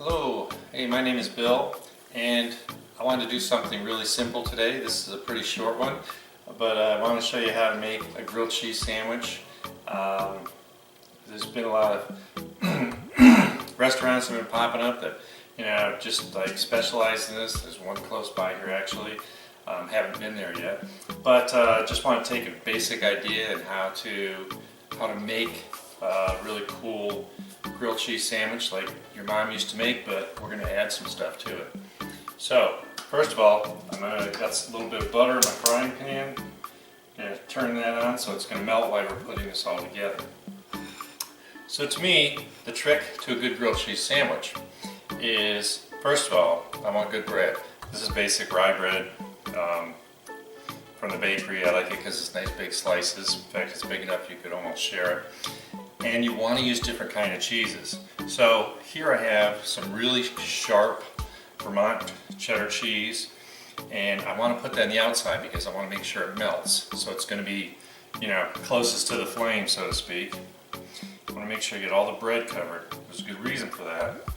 Hello, hey, my name is Bill, and I wanted to do something really simple today. This is a pretty short one, but I want to show you how to make a grilled cheese sandwich. There's been a lot of restaurants that have been popping up that, just like specialize in this. There's one close by here actually. Haven't been there yet, but just want to take a basic idea and how to make a really cool grilled cheese sandwich like your mom used to make, but we're going to add some stuff to it. So first of all, got a little bit of butter in my frying pan. I'm going to turn that on so it's going to melt while we're putting this all together. So to me, the trick to a good grilled cheese sandwich is, first of all, I want good bread. This is basic rye bread from the bakery. I like it because it's nice big slices. In fact, it's big enough you could almost share it. And you want to use different kind of cheeses. So here I have some really sharp Vermont cheddar cheese, and I want to put that on the outside because I want to make sure it melts. So it's going to be, closest to the flame, so to speak. I want to make sure you get all the bread covered. There's a good reason for that,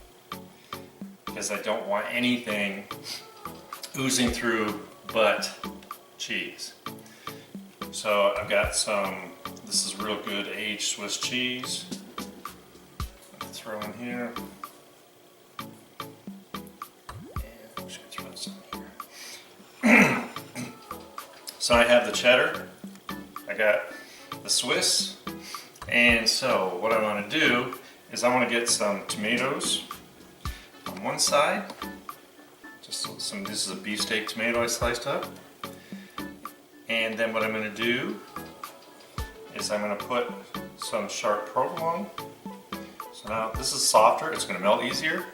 because I don't want anything oozing through but cheese. So I've got this is real good aged Swiss cheese. I'll throw in here. And I'm just going to throw some here. So I have the cheddar, I got the Swiss, and so what I want to do is I want to get some tomatoes on one this is a beefsteak tomato I sliced up. And then what I'm going to do is I'm going to put some sharp provolone. So now this is softer, it's going to melt easier.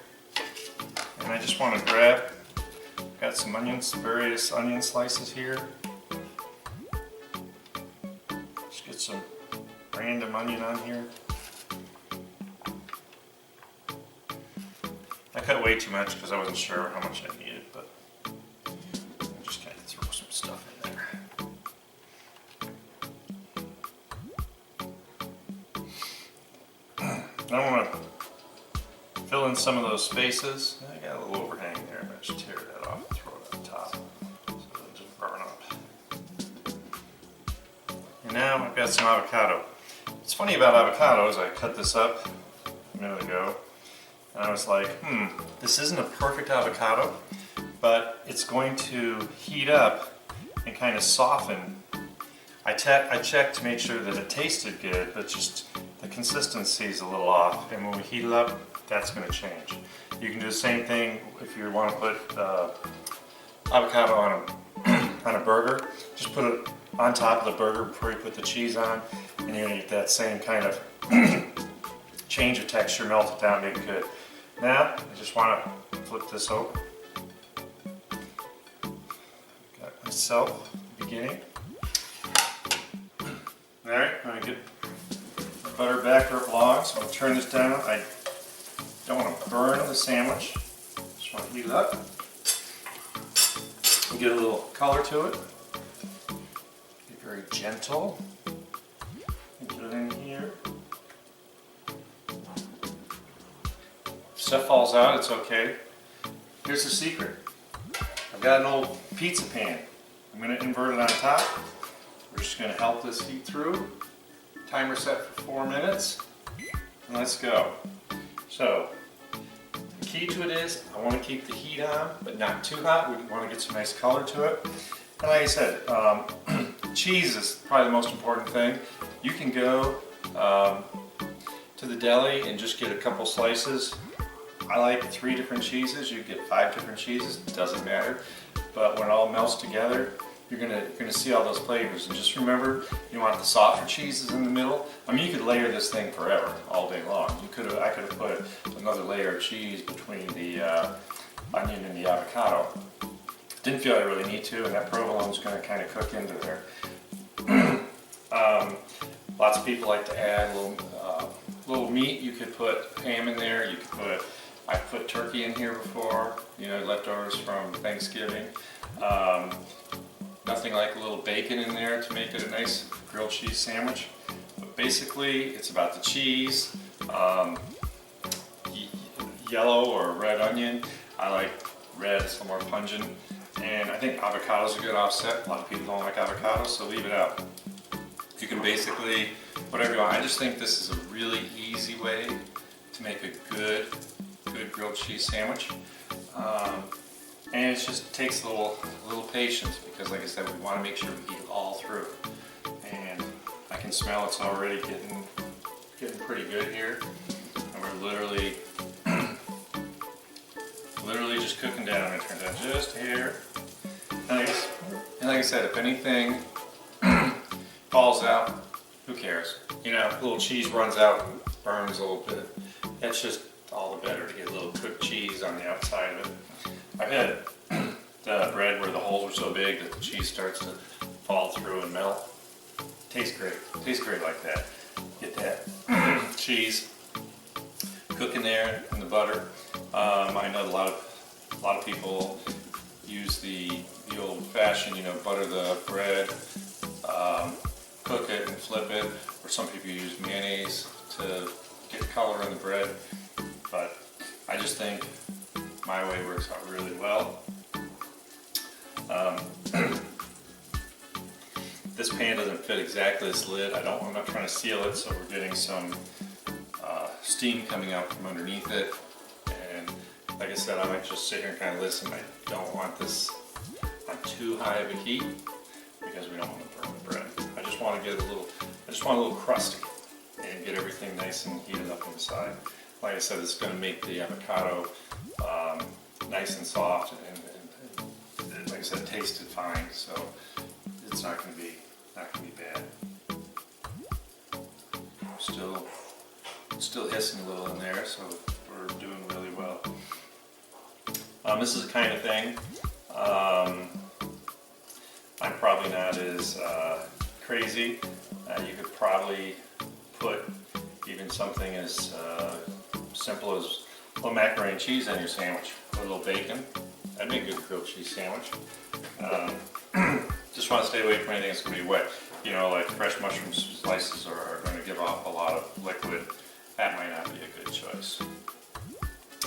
And I just want to got some onions, various onion slices here. Just get some random onion on here. I cut way too much because I wasn't sure how much I needed, but I'm just kind of throw some stuff in there. Now I want to fill in some of those spaces. I got a little overhang there, I'm going to just tear that off and throw it on top so it doesn't just burn up. And now I've got some avocado. What's funny about avocado is I cut this up a minute ago and I was like, this isn't a perfect avocado, but it's going to heat up and kind of soften. I checked to make sure that it tasted good, but just the consistency is a little off, and when we heat it up, that's going to change. You can do the same thing if you want to put avocado on a burger. Just put it on top of the burger before you put the cheese on, and you're going to get that same kind of change of texture, melt it down, make it good. Now, I just want to flip this over. Got myself beginning. Alright, I'm going to get the butter back where it belongs. So I'm going to turn this down. I don't want to burn the sandwich. Just want to heat it up and get a little color to it. Be very gentle. Get it in here. If stuff falls out, it's okay. Here's the secret. I've got an old pizza pan. I'm going to invert it on top. We're just going to help this heat through. Timer set for 4 minutes. And let's go. So, the key to it is I want to keep the heat on, but not too hot. We want to get some nice color to it. And like I said, cheese is probably the most important thing. You can go to the deli and just get a couple slices. I like 3 different cheeses. You get 5 different cheeses. It doesn't matter. But when it all melts together, you're gonna see all those flavors. And just remember, you want the softer cheeses in the middle. I mean, you could layer this thing forever, all day long. I could have put another layer of cheese between the onion and the avocado. Didn't feel I really need to, and that provolone's gonna kind of cook into there. Lots of people like to add a little meat. You could put ham in there. You could I've put turkey in here before. Leftovers from Thanksgiving. Nothing like a little bacon in there to make it a nice grilled cheese sandwich. But basically, it's about the cheese. yellow or red onion. I like red, it's a little more pungent. And I think avocado is a good offset. A lot of people don't like avocados, so leave it out. You can basically, whatever you want. I just think this is a really easy way to make a good grilled cheese sandwich. And it just takes a little patience because, like I said, we want to make sure we eat it all through. And I can smell it's already getting pretty good here. And we're literally just cooking down. It turns out just here. And like I said, if anything falls out, who cares? You know, a little cheese runs out and burns a little bit. That's just all the better to get a little cooked cheese on the outside of it. I've had the bread where the holes are so big that the cheese starts to fall through and melt. Tastes great. Tastes great like that. Get that cheese cooking there in the butter. I know a lot of people use the old-fashioned, you know, butter the bread, cook it and flip it, or some people use mayonnaise to get color in the bread. But I just think my way works out really well. This pan doesn't fit exactly this lid. I'm not trying to seal it, so we're getting some steam coming out from underneath it. And like I said, I might just sit here and kind of listen. I don't want this on too high of a heat because we don't want to burn the bread. I just want a little crusty and get everything nice and heated up inside. Like I said, it's going to make the avocado nice and soft, and like I said, tasted fine. So it's not going to be bad. Still hissing a little in there, so we're doing really well. This is the kind of thing I'm probably not as crazy. You could probably put even something as simple as a little macaroni and cheese on your sandwich, a little bacon. That'd be a good grilled cheese sandwich. Just want to stay away from anything that's going to be wet. You know, like fresh mushroom slices are going to give off a lot of liquid. That might not be a good choice.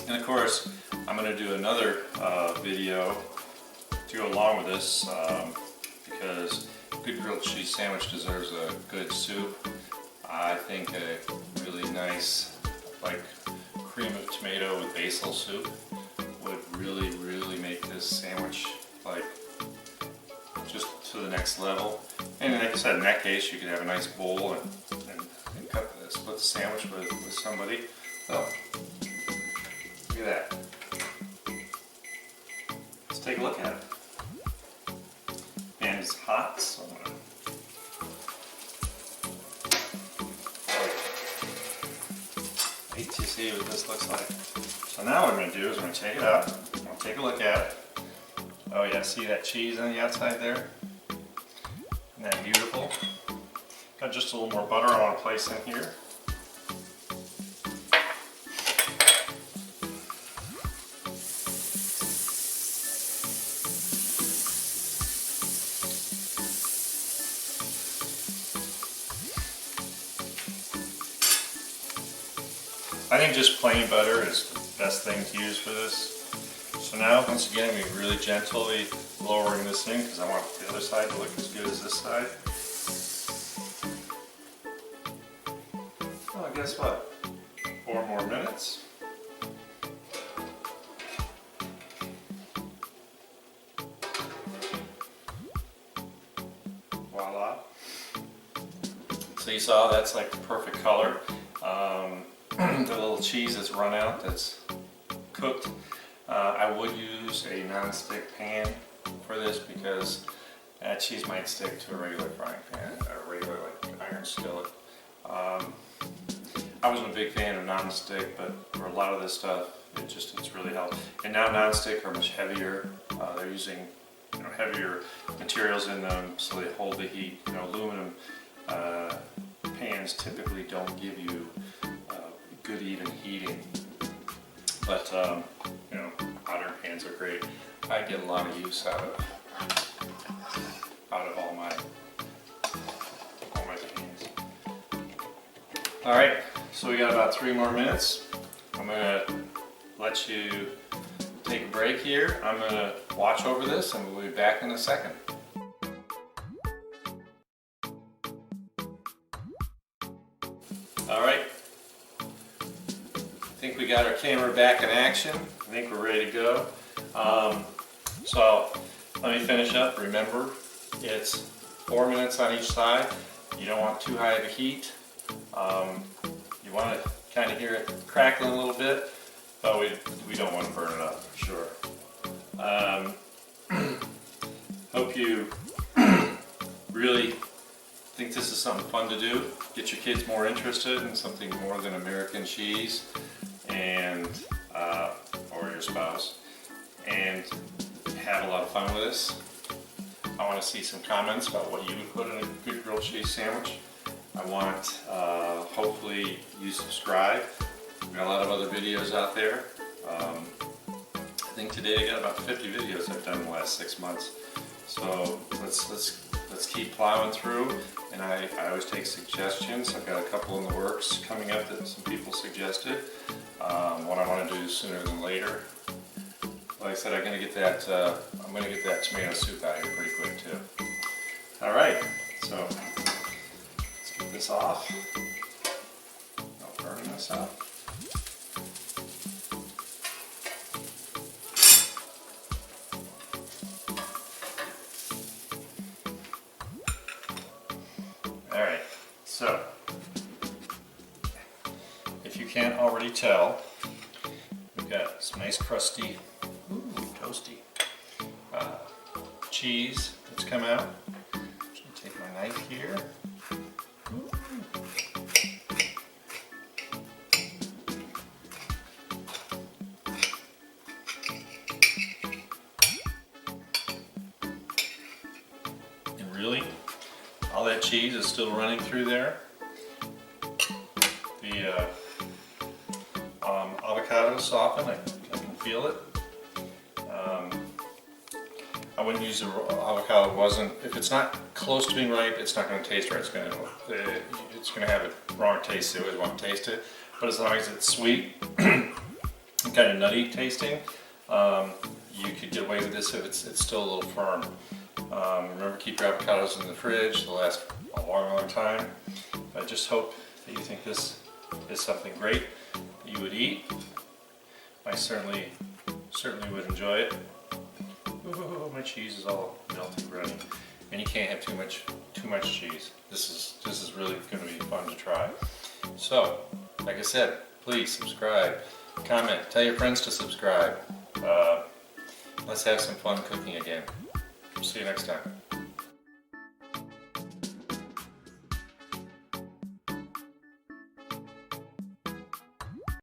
And of course, I'm going to do another video to go along with this because a good grilled cheese sandwich deserves a good soup. I think a really nice, like, cream of tomato with basil soup would really make this sandwich like just to the next level. And like I said, in that case, you could have a nice bowl and split the sandwich with somebody. So, look at that. Let's take a look at it. And it's hot, so I'm gonna wait to see what this looks like. So now what I'm going to do is I'm going to take it out. I'm going to take a look at it. Oh yeah, see that cheese on the outside there? Isn't that beautiful? Got just a little more butter I want to place in here. I think just plain butter is the best thing to use for this. So now, once again, we're really gently lowering this in because I want the other side to look as good as this side. Well, guess what? 4 more minutes. Voila. So you saw that's like the perfect color. The little cheese that's run out, that's cooked. I would use a non-stick pan for this because that cheese might stick to a regular frying pan, or a regular like iron skillet. I wasn't a big fan of non-stick, but for a lot of this stuff, it's really helped. And now non-stick are much heavier. They're using heavier materials in them, so they hold the heat. Aluminum pans typically don't give you good even heating, but modern pans are great. I get a lot of use out of all my pans. All right, so we got about 3 more minutes. I'm gonna let you take a break here. I'm going to watch over this and we'll be back in a second. Alright, I think we got our camera back in action. I think we're ready to go. So let me finish up. Remember, it's 4 minutes on each side. You don't want too high of a heat. You want to kind of hear it crackling a little bit, but we don't want to burn it up for sure. Hope you really think this is something fun to do. Get your kids more interested in something more than American cheese, and or your spouse, and have a lot of fun with this. I want to see some comments about what you would put in a good grilled cheese sandwich. I want, hopefully you subscribe. We've got a lot of other videos out there. I think today I got about 50 videos I've done in the last 6 months. So let's keep plowing through, and I always take suggestions. I've got a couple in the works coming up that some people suggested. What I want to do sooner than later. Like I said, I'm gonna get that tomato soup out here pretty quick too. All right, so let's get this off. Not burning this up. All right, so if you can't already tell, we've got some nice crusty, toasty cheese that's come out. I'm just going to take my knife here. And really, all that cheese is still running through there. The avocado softened, I can feel it. I wouldn't use the avocado. If it's not close to being ripe, it's not going to taste right. It's going to have a wrong taste. You always want to taste it, but as long as it's sweet and kind of nutty tasting, you could get away with this if it's still a little firm. Remember, keep your avocados in the fridge. They'll last a long time. I just hope that you think this is something great that you would eat. I certainly would enjoy it. Ooh, my cheese is all melting ready, and you can't have too much cheese. This is really going to be fun to try. So, like I said, please subscribe, comment, tell your friends to subscribe. Let's have some fun cooking again. See you next time.